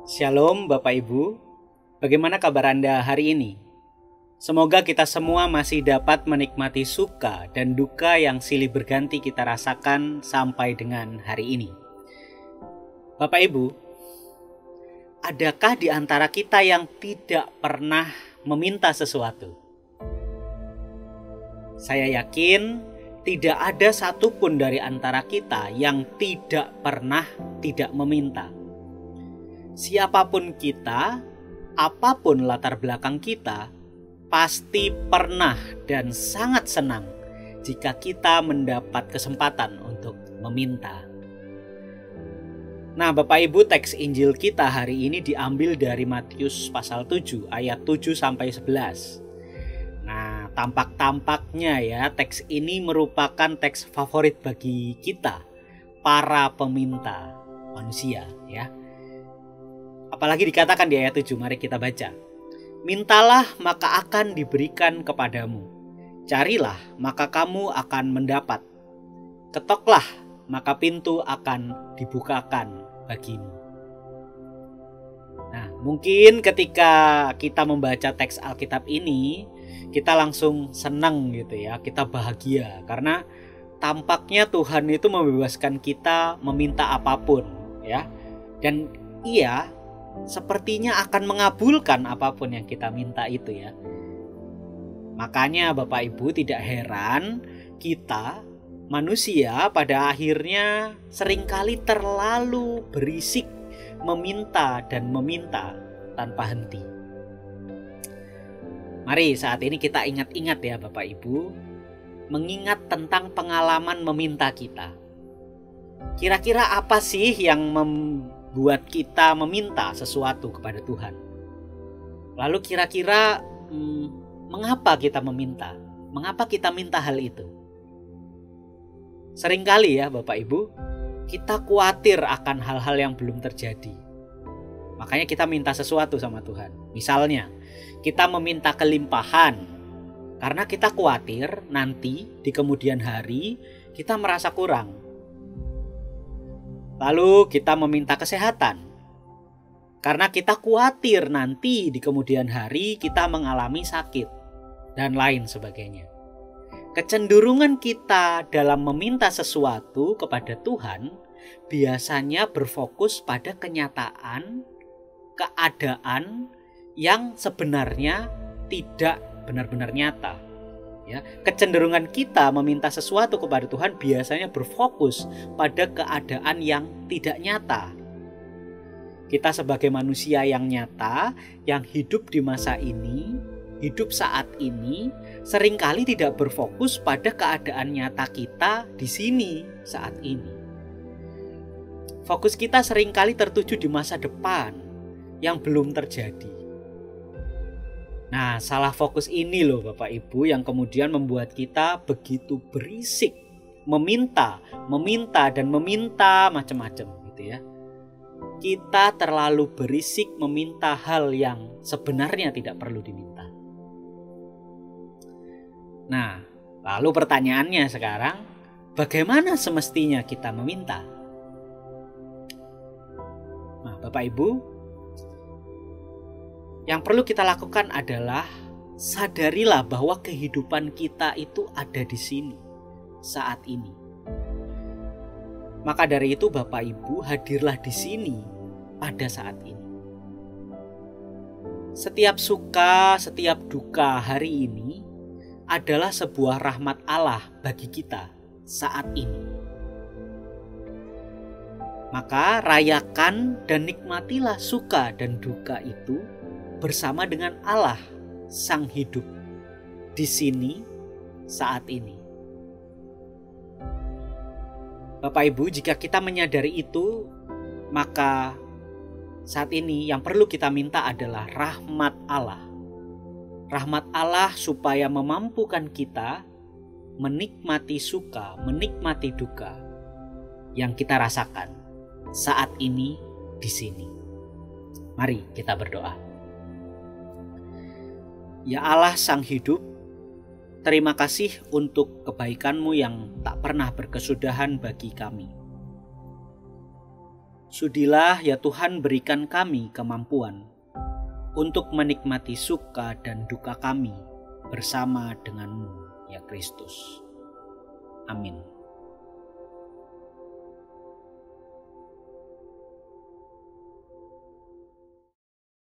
Shalom Bapak Ibu, bagaimana kabar Anda hari ini? Semoga kita semua masih dapat menikmati suka dan duka yang silih berganti kita rasakan sampai dengan hari ini. Bapak Ibu, adakah di antara kita yang tidak pernah meminta sesuatu? Saya yakin tidak ada satupun dari antara kita yang tidak pernah tidak meminta. Siapapun kita, apapun latar belakang kita, pasti pernah dan sangat senang jika kita mendapat kesempatan untuk meminta. Nah, Bapak Ibu, teks Injil kita hari ini diambil dari Matius pasal 7 ayat 7 sampai 11. Nah, tampak-tampaknya ya teks ini merupakan teks favorit bagi kita, para peminta manusia ya. Apalagi dikatakan di ayat 7, mari kita baca. Mintalah maka akan diberikan kepadamu. Carilah maka kamu akan mendapat. Ketoklah maka pintu akan dibukakan bagimu. Nah, mungkin ketika kita membaca teks Alkitab ini, kita langsung senang gitu ya, kita bahagia. Karena tampaknya Tuhan itu membebaskan kita meminta apapun ya. Dan Ia sepertinya akan mengabulkan apapun yang kita minta itu ya. Makanya Bapak Ibu tidak heran kita manusia pada akhirnya seringkali terlalu berisik meminta dan meminta tanpa henti. Mari saat ini kita ingat-ingat ya Bapak Ibu, mengingat tentang pengalaman meminta kita. Kira-kira apa sih yang buat kita meminta sesuatu kepada Tuhan? Lalu kira-kira mengapa kita meminta? Mengapa kita minta hal itu? Seringkali ya Bapak Ibu, kita khawatir akan hal-hal yang belum terjadi. Makanya kita minta sesuatu sama Tuhan. Misalnya, kita meminta kelimpahan karena kita khawatir nanti di kemudian hari kita merasa kurang. Lalu kita meminta kesehatan karena kita khawatir nanti di kemudian hari kita mengalami sakit dan lain sebagainya. Kecenderungan kita dalam meminta sesuatu kepada Tuhan biasanya berfokus pada kenyataan, keadaan yang sebenarnya tidak benar-benar nyata. Ya, kecenderungan kita meminta sesuatu kepada Tuhan biasanya berfokus pada keadaan yang tidak nyata. Kita sebagai manusia yang nyata, yang hidup di masa ini, hidup saat ini, seringkali tidak berfokus pada keadaan nyata kita di sini saat ini. Fokus kita seringkali tertuju di masa depan yang belum terjadi. Nah, salah fokus ini loh Bapak Ibu yang kemudian membuat kita begitu berisik meminta dan meminta macam-macam gitu ya. Kita terlalu berisik meminta hal yang sebenarnya tidak perlu diminta. Nah, lalu pertanyaannya sekarang, bagaimana semestinya kita meminta? Nah, Bapak Ibu, yang perlu kita lakukan adalah sadarilah bahwa kehidupan kita itu ada di sini, saat ini. Maka dari itu Bapak Ibu hadirlah di sini pada saat ini. Setiap suka, setiap duka hari ini adalah sebuah rahmat Allah bagi kita saat ini. Maka rayakan dan nikmatilah suka dan duka itu bersama dengan Allah Sang Hidup di sini saat ini. Bapak Ibu, jika kita menyadari itu, maka saat ini yang perlu kita minta adalah rahmat Allah. Rahmat Allah supaya memampukan kita menikmati suka, menikmati duka yang kita rasakan saat ini di sini. Mari kita berdoa. Ya Allah Sang Hidup, terima kasih untuk kebaikan-Mu yang tak pernah berkesudahan bagi kami. Sudilah ya Tuhan berikan kami kemampuan untuk menikmati suka dan duka kami bersama denganmu ya Kristus. Amin.